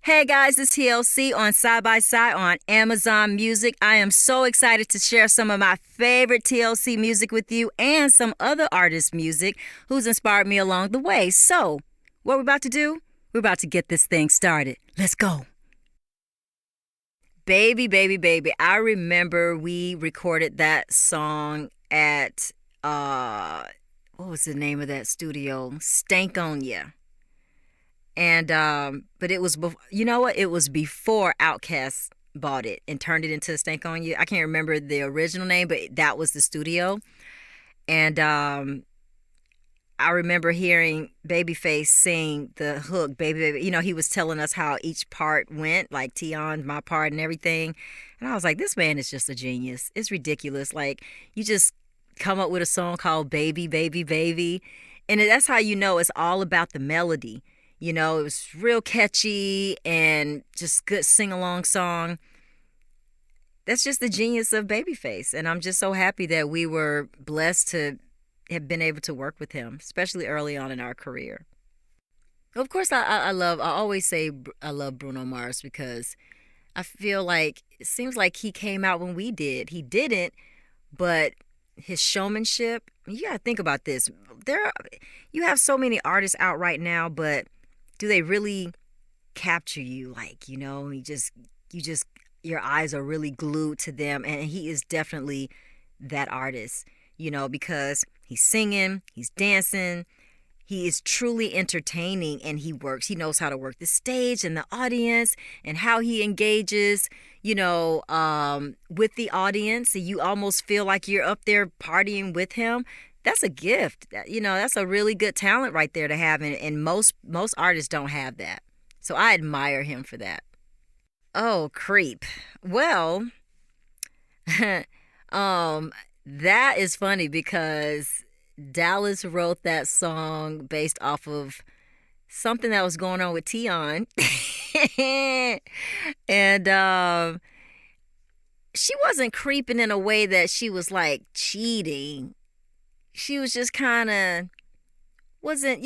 Hey guys, it's TLC on Side by Side on Amazon Music. I am so excited to share some of my favorite TLC music with you and some other artists' music who's inspired me along the way. So, what we're about to do? We're about to get this thing started. Let's go. Baby, baby, baby. I remember we recorded that song at what was the name of that studio? Stank on Ya. And but it was you know what? It was before Outkast bought it and turned it into Stank on You. I can't remember the original name, but that was the studio. And I remember hearing Babyface sing the hook, "Baby, Baby." You know, he was telling us how each part went, like Tion, my part, and everything. And I was like, this man is just a genius. It's ridiculous. Like, you just come up with a song called "Baby, Baby, Baby," and that's how you know it's all about the melody. You know, it was real catchy and just good sing along song. That's just the genius of Babyface. And I'm just so happy that we were blessed to have been able to work with him, especially early on in our career. Of course, I always say I love Bruno Mars because I feel like it seems like he came out when we did. He didn't, but his showmanship, you got to think about this. You have so many artists out right now, but do they really capture you? Like, you just, your eyes are really glued to them. And he is definitely that artist, because he's singing, he's dancing, he is truly entertaining, and he knows how to work the stage and the audience and how he engages, with the audience. And you almost feel like you're up there partying with him. That's a gift. That's a really good talent right there to have. And most artists don't have that. So I admire him for that. Oh, creep. Well, um, that is funny because Dallas wrote that song based off of something that was going on with Tion. And she wasn't creeping in a way that she was like cheating. She was just kind of wasn't,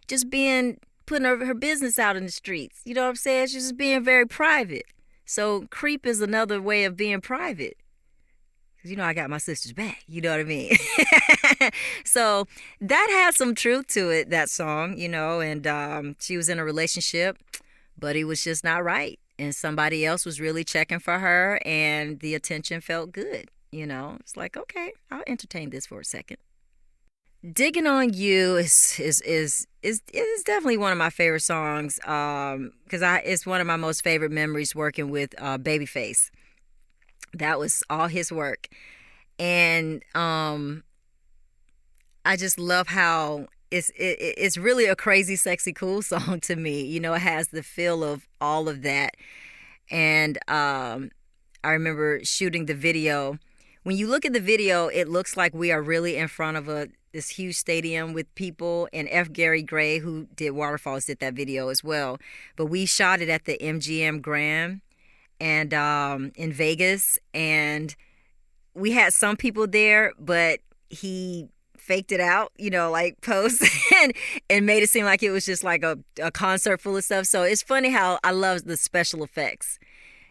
just being putting her business out in the streets. You know what I'm saying? She's just being very private. So creep is another way of being private. Cause I got my sister's back. You know what I mean? So that had some truth to it, that song, and she was in a relationship, but it was just not right. And somebody else was really checking for her and the attention felt good. It's like, okay, I'll entertain this for a second. Digging on You is definitely one of my favorite songs because I it's one of my most favorite memories working with Babyface. That was all his work, and I just love how it's really a crazy, sexy, cool song to me. It has the feel of all of that, and I remember shooting the video. When you look at the video, it looks like we are really in front of this huge stadium with people. And F. Gary Gray, who did Waterfalls, did that video as well. But we shot it at the MGM Grand and in Vegas, and we had some people there, but he faked it out, like post and made it seem like it was just like a concert full of stuff. So it's funny how I love the special effects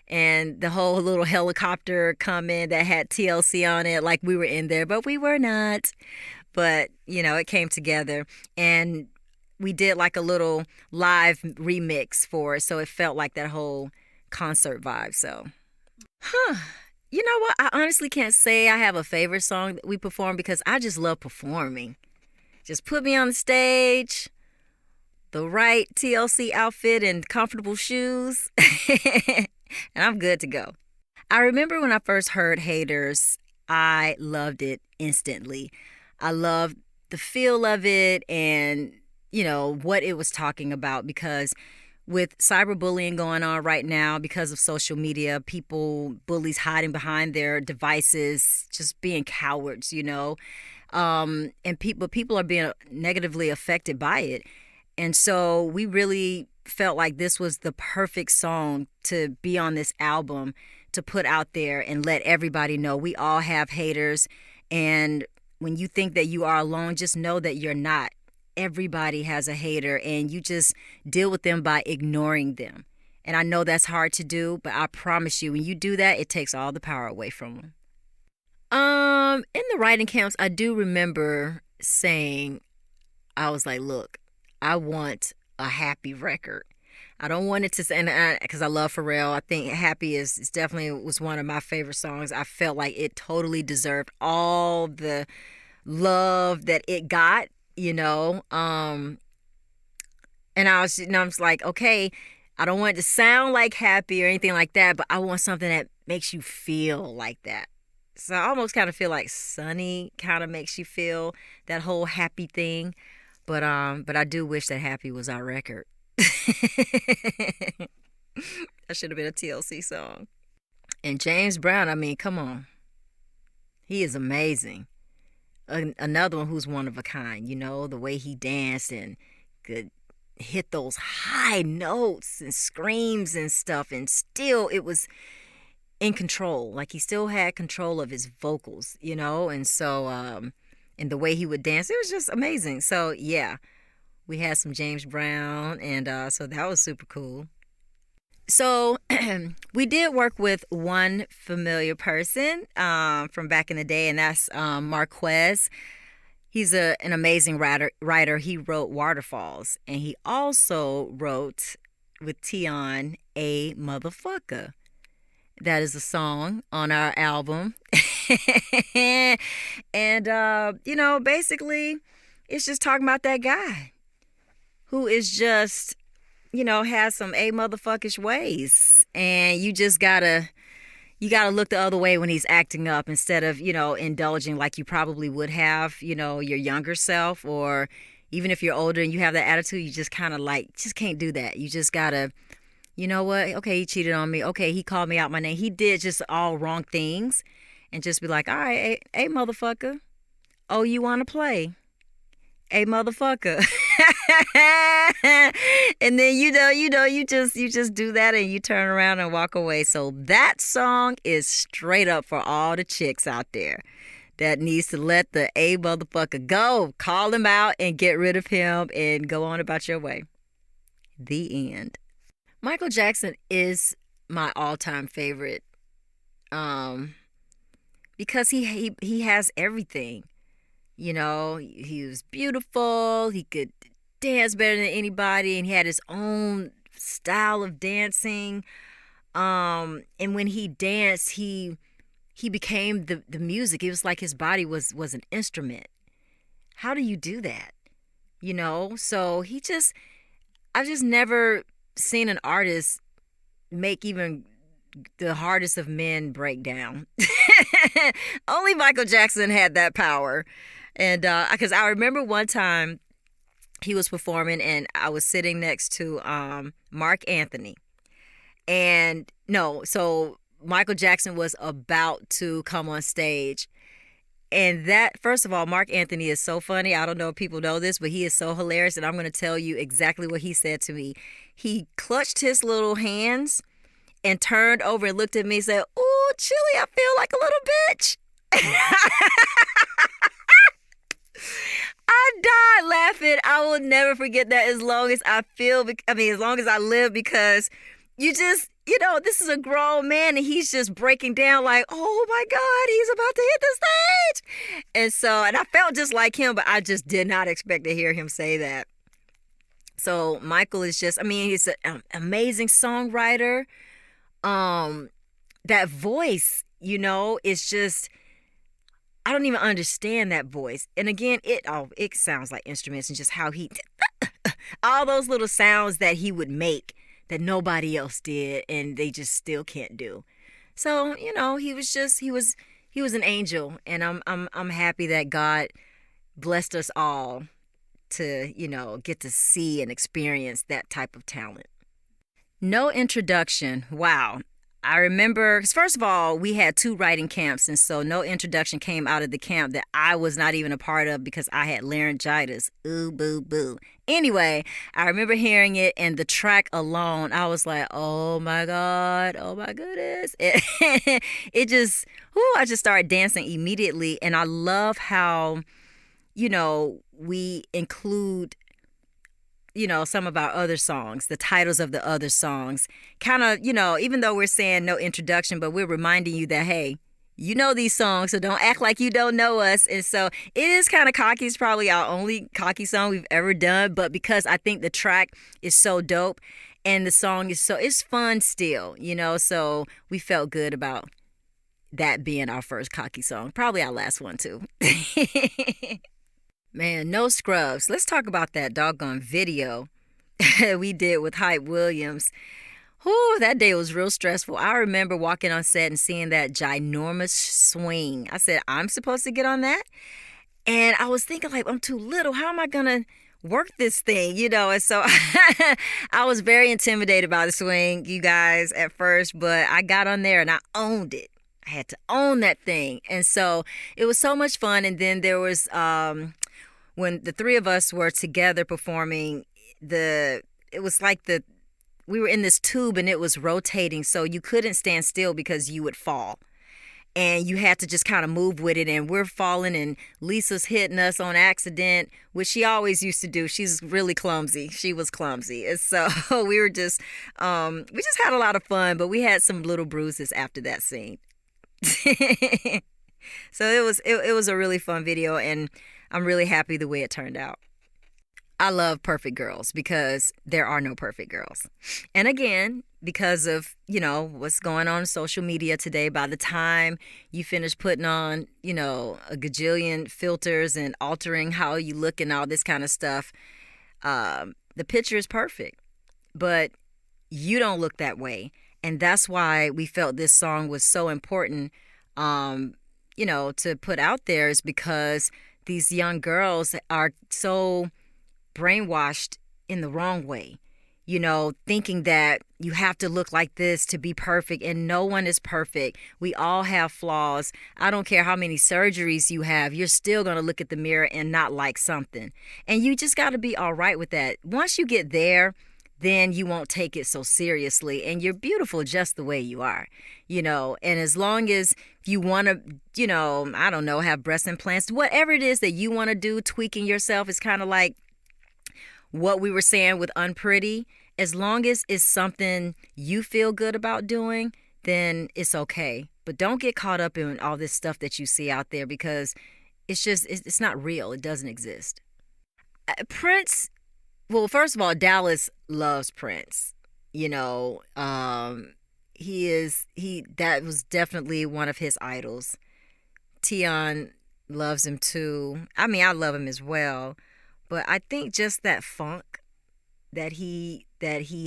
and the whole little helicopter coming that had TLC on it, like we were in there, but we were not. But it came together, and we did like a little live remix for it, so it felt like that whole concert vibe. So, you know what? I honestly can't say I have a favorite song that we perform because I just love performing. Just put me on the stage, the right TLC outfit and comfortable shoes, and I'm good to go. I remember when I first heard Haters, I loved it instantly. I loved the feel of it and, what it was talking about because with cyberbullying going on right now because of social media, bullies hiding behind their devices, just being cowards, and people are being negatively affected by it. And so we really felt like this was the perfect song to be on this album to put out there and let everybody know we all have haters. And when you think that you are alone, just know that you're not. Everybody has a hater, and you just deal with them by ignoring them. And I know that's hard to do, but I promise you, when you do that, it takes all the power away from them. In the writing camps, I do remember saying, I was like, look, I want a happy record. I don't want it to say, because I love Pharrell. I think Happy is definitely was one of my favorite songs. I felt like it totally deserved all the love that it got, you know. And I was like, okay, I don't want it to sound like Happy or anything like that, but I want something that makes you feel like that. So I almost kind of feel like Sunny kind of makes you feel that whole happy thing. But I do wish that Happy was our record. That should have been a TLC song. And James Brown, I mean, come on. He is amazing. Another one who's one of a kind, you know, the way he danced and could hit those high notes and screams and stuff, and still it was in control. Like he still had control of his vocals, you know, and so and the way he would dance, it was just amazing. So yeah, we had some James Brown, and so that was super cool. So we did work with one familiar person from back in the day, and that's Marquez. He's an amazing writer. He wrote Waterfalls, and he also wrote with Tion A Muthafucka. That is a song on our album. And, you know, basically, it's just talking about that guy who is just, you know, has some a motherfuckish ways. And you just gotta look the other way when he's acting up, instead of, you know, indulging like you probably would have, you know, your younger self, or even if you're older and you have that attitude, you just kind of like, just can't do that. You just gotta, you know what? Okay, he cheated on me. Okay, he called me out my name. He did just all wrong things, and just be like, all right, hey motherfucker. Oh, you want to play? Hey motherfucker. And then you just do that and you turn around and walk away. So that song is straight up for all the chicks out there that needs to let the a motherfucker go. Call him out and get rid of him and go on about your way. The end. Michael Jackson is my all-time favorite, because he has everything. You know, he was beautiful. He could dance better than anybody, and he had his own style of dancing. And when he danced, he became the music. It was like his body was an instrument. How do you do that? You know, so I've just never seen an artist make even the hardest of men break down. Only Michael Jackson had that power. And because I remember one time he was performing, and I was sitting next to Mark Anthony. And no, so Michael Jackson was about to come on stage. And that, first of all, Mark Anthony is so funny. I don't know if people know this, but he is so hilarious. And I'm going to tell you exactly what he said to me. He clutched his little hands and turned over and looked at me and said, "Ooh, Chilli, I feel like a little bitch." I died laughing. I will never forget that as long as as long as I live, because you know, this is a grown man and he's just breaking down like, oh my God, he's about to hit the stage. And I felt just like him, but I just did not expect to hear him say that. So Michael is just, he's an amazing songwriter. That voice, you know, is just, I don't even understand that voice. And again, it sounds like instruments, and just how he, all those little sounds that he would make that nobody else did, and they just still can't do. So, you know, he was an angel, and I'm happy that God blessed us all to, you know, get to see and experience that type of talent. No introduction. Wow. I remember, because first of all, we had 2 writing camps, and so No Introduction came out of the camp that I was not even a part of because I had laryngitis. Ooh, boo, boo. Anyway, I remember hearing it, and the track alone, I was like, oh my God, oh my goodness. It just, I just started dancing immediately, and I love how, you know, we include some of our other songs, the titles of the other songs. Kind of, even though we're saying no introduction, but we're reminding you that, hey, you know these songs, so don't act like you don't know us. And so it is kind of cocky. It's probably our only cocky song we've ever done. But because I think the track is so dope and the song is it's fun still, so we felt good about that being our first cocky song. Probably our last one, too. Man, no scrubs. Let's talk about that doggone video we did with Hype Williams. Whew, that day was real stressful. I remember walking on set and seeing that ginormous swing. I said, I'm supposed to get on that? And I was thinking, like, I'm too little. How am I going to work this thing? And so I was very intimidated by the swing, you guys, at first. But I got on there and I owned it. I had to own that thing. And so it was so much fun. And then there was... when the three of us were together performing, it was like we were in this tube and it was rotating, so you couldn't stand still because you would fall. And you had to just kind of move with it, and we're falling, and Lisa's hitting us on accident, which she always used to do. She's really clumsy. She was clumsy. And so we were just, we just had a lot of fun, but we had some little bruises after that scene. So it was a really fun video, and I'm really happy the way it turned out. I love perfect girls because there are no perfect girls. And again, because of, what's going on social media today, by the time you finish putting on, a gajillion filters and altering how you look and all this kind of stuff, the picture is perfect. But you don't look that way. And that's why we felt this song was so important, to put out there, is because these young girls are so brainwashed in the wrong way, thinking that you have to look like this to be perfect, and no one is perfect. We all have flaws. I don't care how many surgeries you have, you're still going to look at the mirror and not like something. And you just got to be all right with that. Once you get there, then you won't take it so seriously, and you're beautiful just the way you are, and as long as you want to, I don't know, have breast implants, whatever it is that you want to do, tweaking yourself is kind of like what we were saying with Unpretty. As long as it's something you feel good about doing, then it's okay. But don't get caught up in all this stuff that you see out there, because it's not real. It doesn't exist. Prince, well, first of all, Dallas loves Prince. That was definitely one of his idols. Tion loves him too. I mean, I love him as well. But I think just that funk that he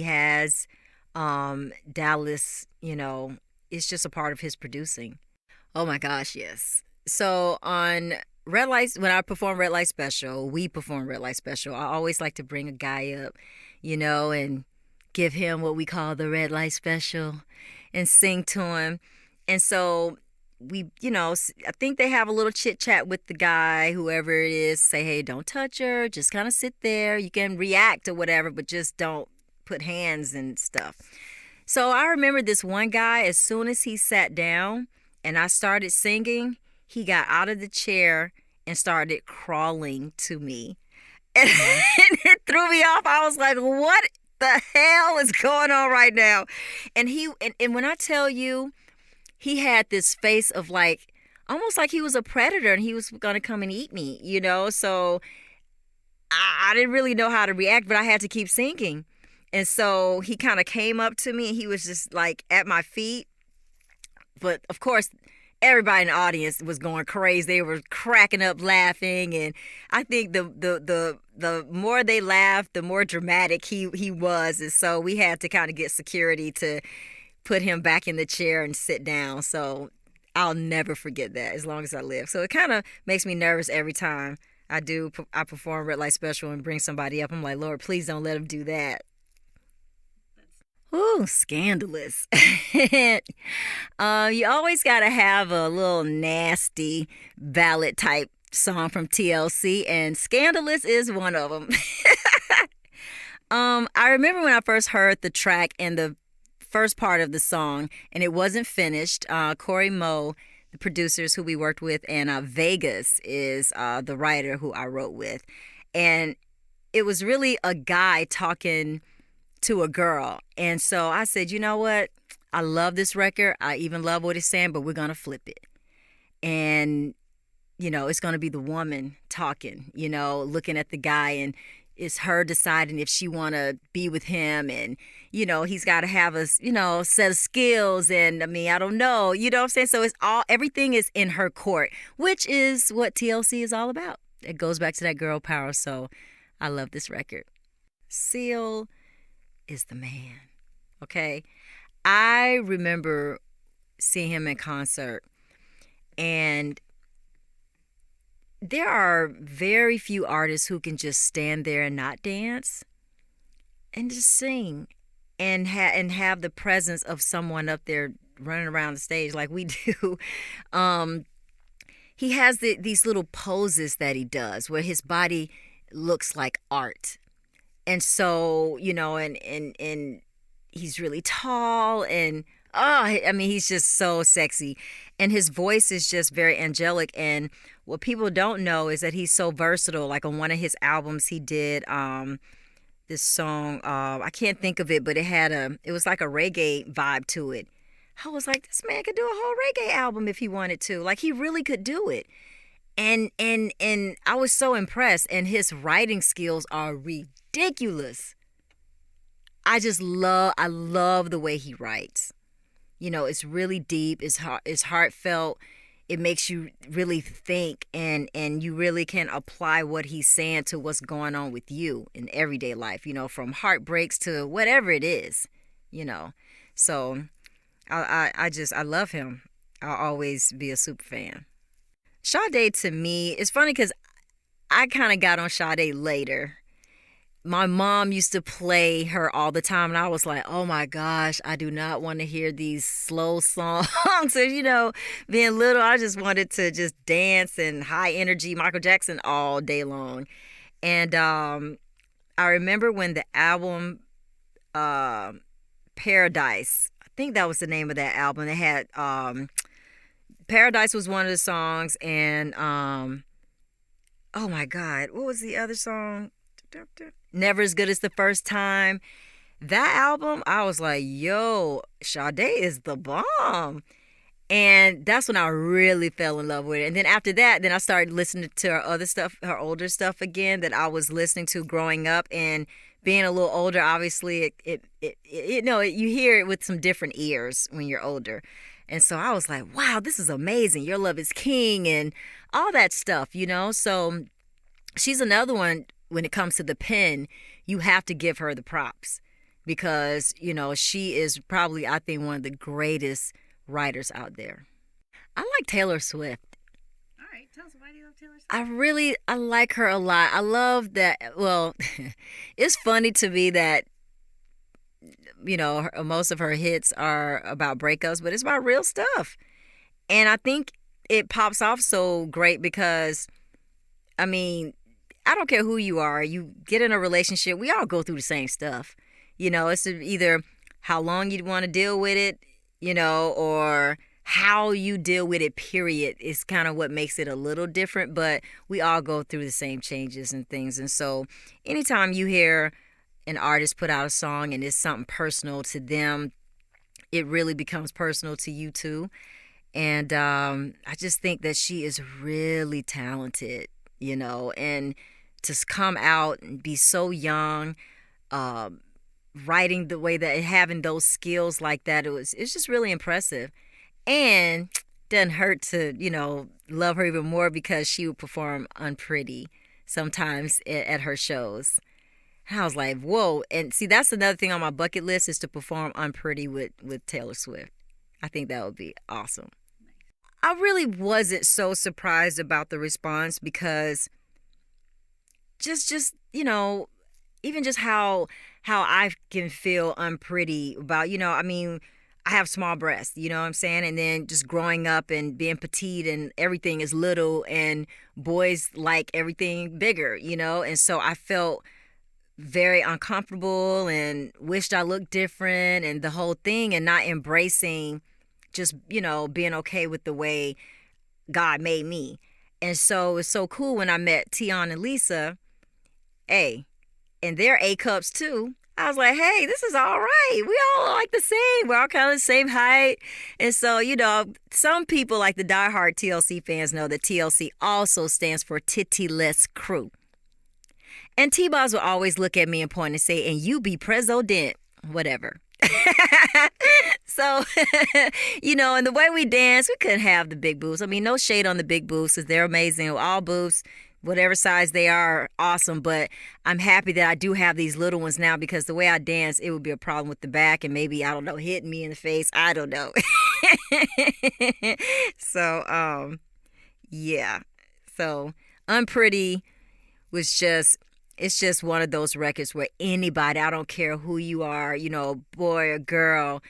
has, Dallas, it's just a part of his producing. Oh my gosh, yes. So on Red Lights, when I perform Red Light Special, we perform Red Light Special, I always like to bring a guy up, and give him what we call the Red Light Special and sing to him. And so we, I think they have a little chit chat with the guy, whoever it is, say, hey, don't touch her, just kind of sit there. You can react or whatever, but just don't put hands and stuff. So I remember this one guy, as soon as he sat down and I started singing, he got out of the chair and started crawling to me. And it threw me off. I was like, what the hell is going on right now? And and when I tell you, he had this face of like, almost like he was a predator and he was going to come and eat me, So I didn't really know how to react, but I had to keep singing. And so he kind of came up to me and he was just like at my feet. But of course, everybody in the audience was going crazy. They were cracking up laughing. And I think the more they laughed, the more dramatic he was. And so we had to kind of get security to put him back in the chair and sit down. So I'll never forget that as long as I live. So it kind of makes me nervous every time I perform Red Light Special and bring somebody up. I'm like, Lord, please don't let him do that. Ooh, Scandalous. You always got to have a little nasty ballad type song from TLC, and Scandalous is one of them. I remember when I first heard the track and the first part of the song, and it wasn't finished. Corey Moe, the producers who we worked with, and Vegas is the writer who I wrote with. And it was really a guy talking to a girl. And so I said, you know what? I love this record. I even love what it's saying, but we're going to flip it. And, it's going to be the woman talking, looking at the guy, and it's her deciding if she want to be with him. And, he's got to have a, set of skills. And I mean, I don't know, you know what I'm saying? So everything is in her court, which is what TLC is all about. It goes back to that girl power. So I love this record. Seal is the man. Okay. I remember seeing him in concert, and there are very few artists who can just stand there and not dance and just sing and have the presence of someone up there running around the stage like we do. He has these little poses that he does where his body looks like art. And so, and he's really tall, and he's just so sexy, and his voice is just very angelic. And what people don't know is that he's so versatile. Like on one of his albums, he did this song. I can't think of it, but it was like a reggae vibe to it. I was like, this man could do a whole reggae album if he wanted to. Like, he really could do it. And I was so impressed. And his writing skills are ridiculous. I love the way he writes. It's really deep. It's heartfelt. It makes you really think, and you really can apply what he's saying to what's going on with you in everyday life, from heartbreaks to whatever it is, So I love him. I'll always be a super fan. Sade, to me, it's funny because I kind of got on Sade later. My mom used to play her all the time, and I was like, oh my gosh, I do not want to hear these slow songs. So, being little, I just wanted to just dance and high energy Michael Jackson all day long. And I remember when the album Paradise, I think that was the name of that album. They had Paradise was one of the songs, and oh my God, what was the other song? Never As Good As the First Time. That album, I was like, yo, Sade is the bomb. And that's when I really fell in love with it. And then after that, I started listening to her other stuff, her older stuff again that I was listening to growing up. And being a little older, obviously, you hear it with some different ears when you're older. And so I was like, wow, this is amazing. Your Love Is King and all that stuff, So she's another one. When it comes to the pen, you have to give her the props because, she is probably, I think, one of the greatest writers out there. I like Taylor Swift. All right. Tell us, why do you love Taylor Swift? I like her a lot. I love that. Well, it's funny to me that, most of her hits are about breakups, but it's about real stuff. And I think it pops off so great because, I don't care who you are. You get in a relationship, we all go through the same stuff. It's either how long you want to deal with it, or how you deal with it, period. Is kind of what makes it a little different, but we all go through the same changes and things. And so anytime you hear an artist put out a song and it's something personal to them, it really becomes personal to you too. And I just think that she is really talented, and to come out and be so young, writing the way that, having those skills like that, it's just really impressive. And doesn't hurt to, love her even more because she would perform Unpretty sometimes at her shows. And I was like, whoa. And see, that's another thing on my bucket list is to perform Unpretty with Taylor Swift. I think that would be awesome. I really wasn't so surprised about the response because just even just how I can feel Unpretty about, I have small breasts, you know what I'm saying? And then just growing up and being petite and everything is little and boys like everything bigger, And so I felt very uncomfortable and wished I looked different and the whole thing, and not embracing just, being okay with the way God made me. And so it's so cool when I met Tion and Lisa. Hey, and they're A cups too. I was like, hey, this is all right. We all like the same. We're all kind of the same height. And so, some people, like the diehard TLC fans, know that TLC also stands for Tittyless Crew. And T-Boz would always look at me and point and say, and you be president, whatever. So, and the way we dance, we couldn't have the big boobs. I mean, no shade on the big boobs because they're amazing. All boobs, whatever size they are awesome. But I'm happy that I do have these little ones now because the way I dance, it would be a problem with the back and maybe, I don't know, hitting me in the face. I don't know. So, yeah. So, Unpretty was just... It's just one of those records where anybody, I don't care who you are, boy or girl,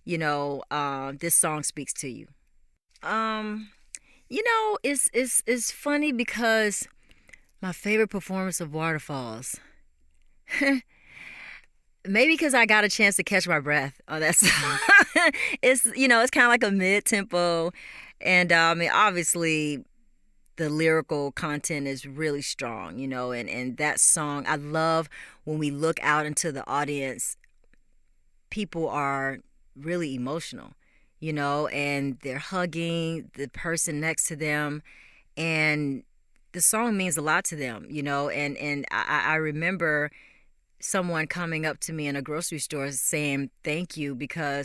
this song speaks to you. It's funny because my favorite performance of Waterfalls, maybe because I got a chance to catch my breath on that song. It's kind of like a mid-tempo, and obviously the lyrical content is really strong, and that song, I love when we look out into the audience, people are really emotional, and they're hugging the person next to them, and the song means a lot to them, and I remember someone coming up to me in a grocery store saying thank you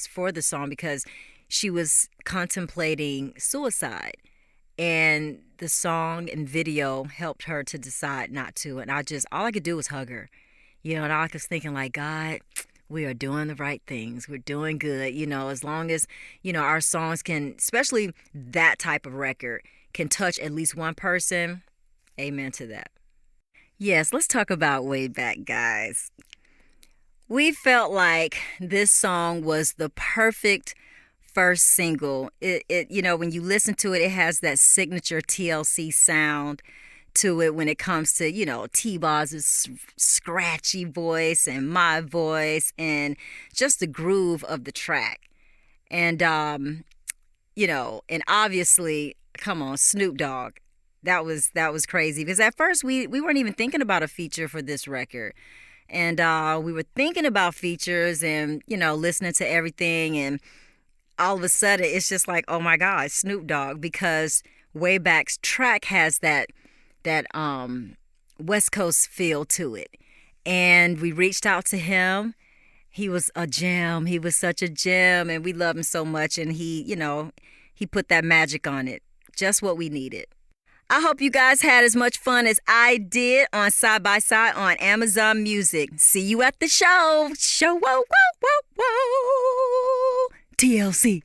for the song because she was contemplating suicide. And the song and video helped her to decide not to. And all I could do was hug her. And I was thinking like, God, we are doing the right things. We're doing good. As long as, our songs can, especially that type of record, can touch at least one person. Amen to that. Yes, let's talk about Way Back, guys. We felt like this song was the perfect first single. It when you listen to it, it has that signature TLC sound to it when it comes to, T-Boz's scratchy voice and my voice and just the groove of the track. And, and obviously, come on, Snoop Dogg. That was crazy because at first we weren't even thinking about a feature for this record. And we were thinking about features and, listening to everything, and all of a sudden it's just like, oh my God, Snoop Dogg, because Way Back's track has that West Coast feel to it. And we reached out to him. He was a gem. He was such a gem, and we love him so much. And he put that magic on it. Just what we needed. I hope you guys had as much fun as I did on Side by Side on Amazon Music. See you at the show. Whoa, whoa, whoa, whoa. TLC.